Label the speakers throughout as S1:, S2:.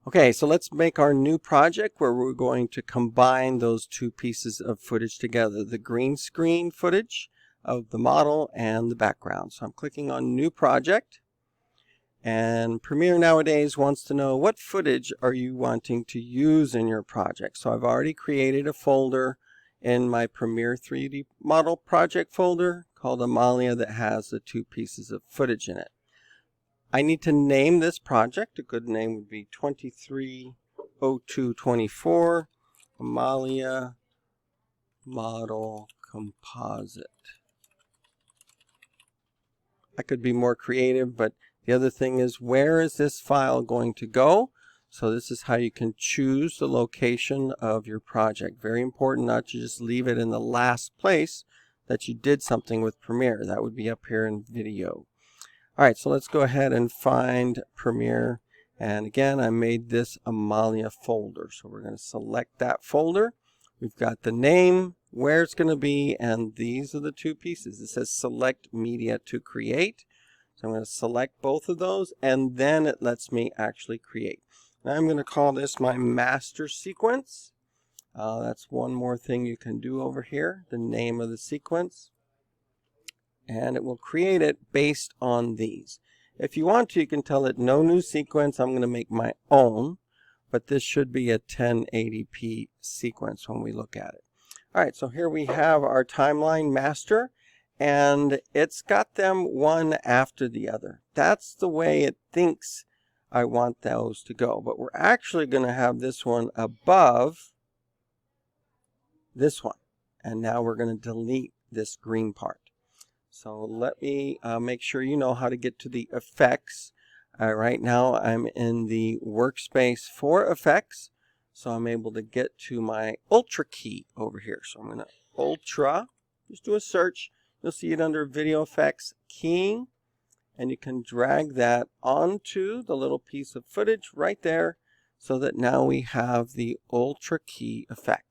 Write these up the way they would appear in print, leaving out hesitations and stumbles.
S1: Okay, so let's make our new project where we're going to combine those two pieces of footage together, the green screen footage of the model and the background. So I'm clicking on New Project, and Premiere nowadays wants to know what footage are you wanting to use in your project. So I've already created a folder in my Premiere 3D Model Project folder called Amalia that has the two pieces of footage in it. I need to name this project. A good name would be 230224 Amalia Model Composite. I could be more creative, but the other thing is, where is this file going to go? So this is how you can choose the location of your project. Very important not to just leave it in the last place that you did something with Premiere. That would be up here in video. All right, so let's go ahead and find Premiere. And again, I made this Amalia folder. So we're going to select that folder. We've got the name, where it's going to be, and these are the two pieces. It says Select Media to Create. So I'm going to select both of those, and then it lets me actually create. Now I'm going to call this my master sequence. That's one more thing you can do over here, the name of the sequence. And it will create it based on these. If you want to, you can tell it no new sequence. I'm going to make my own, but this should be a 1080p sequence when we look at it. All right, so here we have our timeline master, and it's got them one after the other. That's the way it thinks I want those to go, but we're actually going to have this one above this one, and now we're going to delete this green part. So let me make sure you know how to get to the effects. Right now I'm in the workspace for effects. So I'm able to get to my Ultra key over here. So I'm going to Ultra, just do a search. You'll see it under Video Effects Keying. And you can drag that onto the little piece of footage right there so that now we have the Ultra key effect.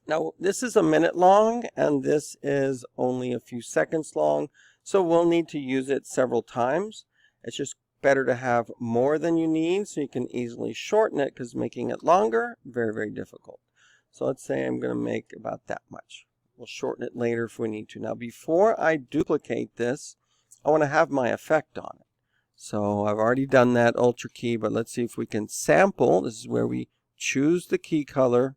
S1: Now, this is a minute long, and this is only a few seconds long, so we'll need to use it several times. It's just better to have more than you need, so you can easily shorten it, because making it longer, very, very difficult. So let's say I'm going to make about that much. We'll shorten it later if we need to. Now, before I duplicate this, I want to have my effect on it. So I've already done that Ultra key, but let's see if we can sample. This is where we choose the key color.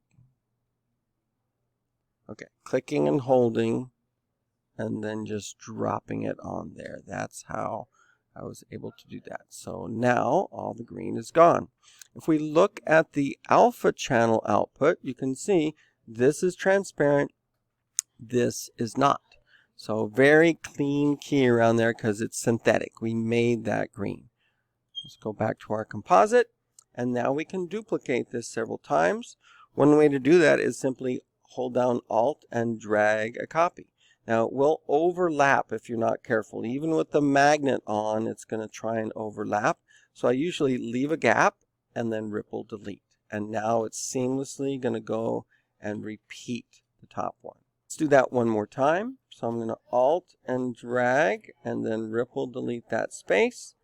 S1: Okay, clicking and holding, and then just dropping it on there. That's how I was able to do that. So now all the green is gone. If we look at the alpha channel output, you can see this is transparent, this is not. So very clean key around there because it's synthetic. We made that green. Let's go back to our composite, and now we can duplicate this several times. One way to do that is simply hold down Alt and drag a copy. Now it will overlap if you're not careful. Even with the magnet on, it's going to try and overlap. So I usually leave a gap and then ripple delete. And now it's seamlessly going to go and repeat the top one. Let's do that one more time. So I'm going to Alt and drag and then ripple delete that space.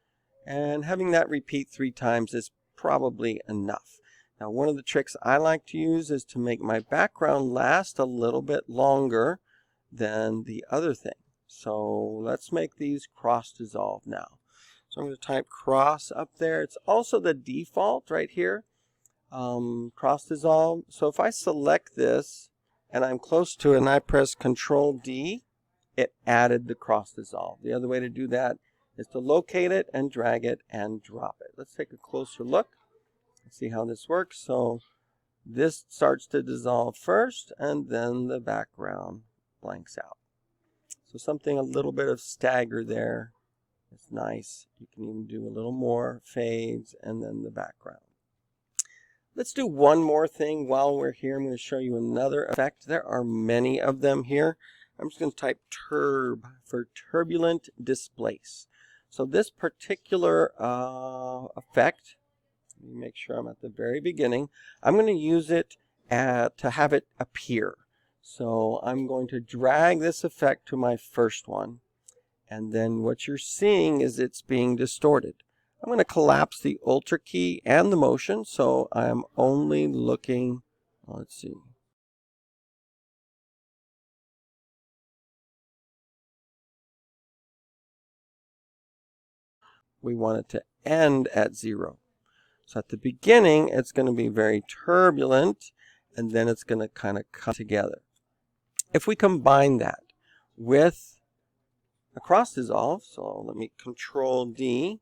S1: And having that repeat 3 times is probably enough. Now, one of the tricks I like to use is to make my background last a little bit longer than the other thing. So let's make these cross dissolve now. So I'm going to type cross up there. It's also the default right here, cross dissolve. So if I select this and I'm close to it and I press Control D, it added the cross dissolve. The other way to do that is to locate it and drag it and drop it. Let's take a closer look. See how this works. So this starts to dissolve first, and then the background blanks out. So something a little bit of stagger there. It's nice. You can even do a little more fades and then the background. Let's do one more thing while we're here. I'm going to show you another effect. There are many of them here. I'm just going to type turb for turbulent displace. So this particular effect, let me make sure I'm at the very beginning. I'm going to use it to have it appear. So I'm going to drag this effect to my first one. And then what you're seeing is it's being distorted. I'm going to collapse the Alt key and the motion, so I'm only looking, let's see. We want it to end at 0. So at the beginning, it's going to be very turbulent, and then it's going to kind of come together. If we combine that with a cross dissolve, so let me Control D,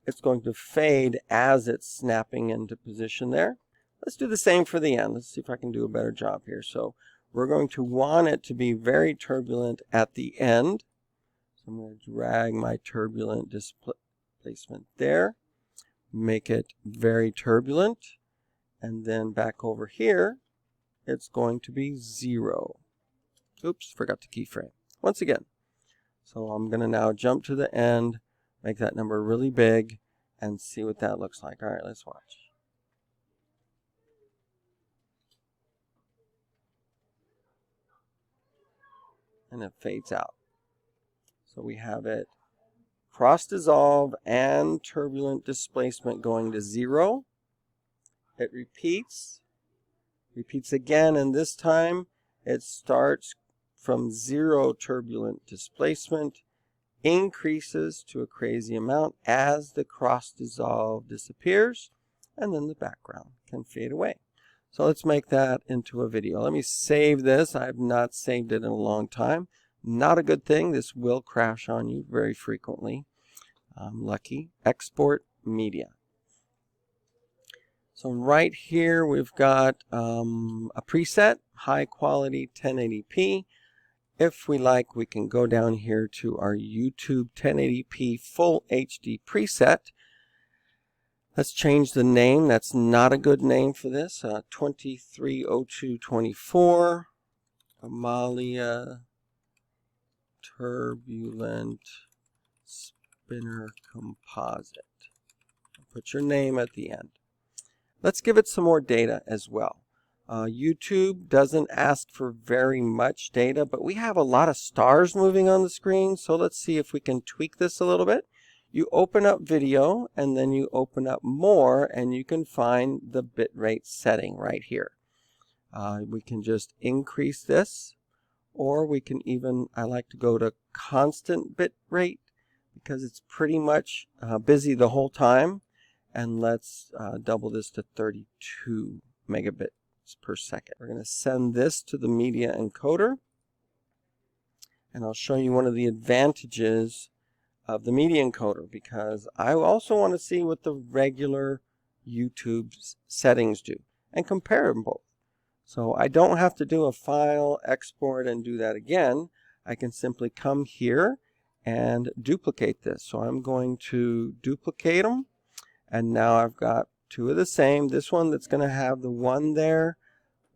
S1: it's going to fade as it's snapping into position there. Let's do the same for the end. Let's see if I can do a better job here. So we're going to want it to be very turbulent at the end. So I'm going to drag my turbulent displacement there, make it very turbulent, and then back over here, it's going to be 0. Oops, forgot to keyframe. Once again. So I'm going to now jump to the end, make that number really big, and see what that looks like. All right, let's watch. And it fades out. So we have it cross dissolve and turbulent displacement going to 0. It repeats again, and this time it starts from 0 turbulent displacement, increases to a crazy amount as the cross dissolve disappears, and then the background can fade away. So let's make that into a video. Let me save this. I have not saved it in a long time. Not a good thing. This will crash on you very frequently. I'm lucky. Export media. So right here we've got a preset, high quality 1080p. If we like, we can go down here to our YouTube 1080p Full HD preset. Let's change the name. That's not a good name for this. 230224 Amalia Turbulent Spinner Composite. Put your name at the end. Let's give it some more data as well. YouTube doesn't ask for very much data, but we have a lot of stars moving on the screen, so let's see if we can tweak this a little bit. You open up video, and then you open up more, and you can find the bitrate setting right here. We can just increase this, or we can even, I like to go to constant bitrate because it's pretty much busy the whole time. And let's double this to 32 megabits per second. We're going to send this to the media encoder. And I'll show you one of the advantages of the media encoder, because I also want to see what the regular YouTube settings do and compare them both. So I don't have to do a file export and do that again. I can simply come here and duplicate this. So I'm going to duplicate them. And now I've got two of the same. This one that's going to have the 1 there.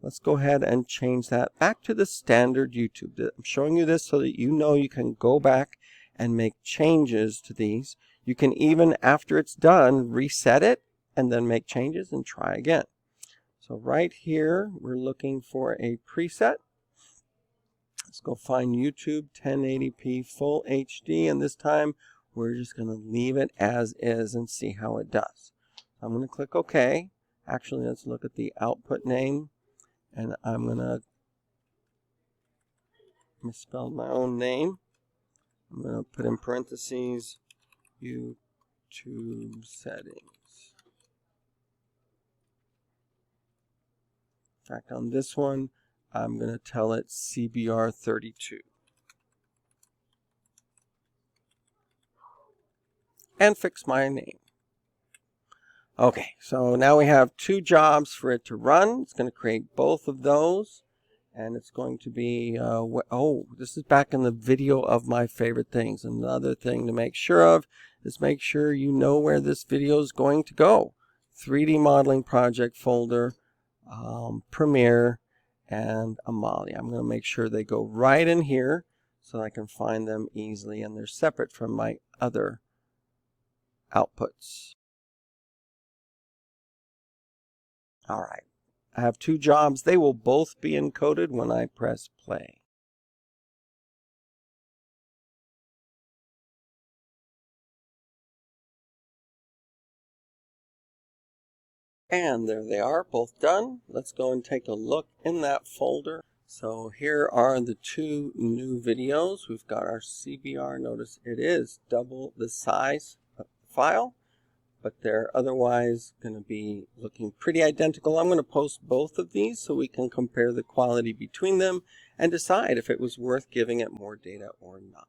S1: Let's go ahead and change that back to the standard YouTube. I'm showing you this so that you know you can go back and make changes to these. You can even, after it's done, reset it and then make changes and try again. So right here, we're looking for a preset. Let's go find YouTube 1080p Full HD, and this time we're just going to leave it as is and see how it does. I'm going to click OK. Actually, let's look at the output name, and I'm going to misspell my own name. I'm going to put in parentheses YouTube settings. In fact, on this one, I'm going to tell it CBR32. And fix my name. Okay, so now we have 2 jobs for it to run. It's going to create both of those. And it's going to be, oh, this is back in the video of my favorite things. Another thing to make sure of is make sure you know where this video is going to go. 3D modeling project folder, Premiere, and Amalia. I'm going to make sure they go right in here so I can find them easily, and they're separate from my other outputs. All right. I have 2 jobs. They will both be encoded when I press play. And there they are, both done. Let's go and take a look in that folder. So here are the two new videos. We've got our CBR. Notice it is double the size of the file, but they're otherwise going to be looking pretty identical. I'm going to post both of these so we can compare the quality between them and decide if it was worth giving it more data or not.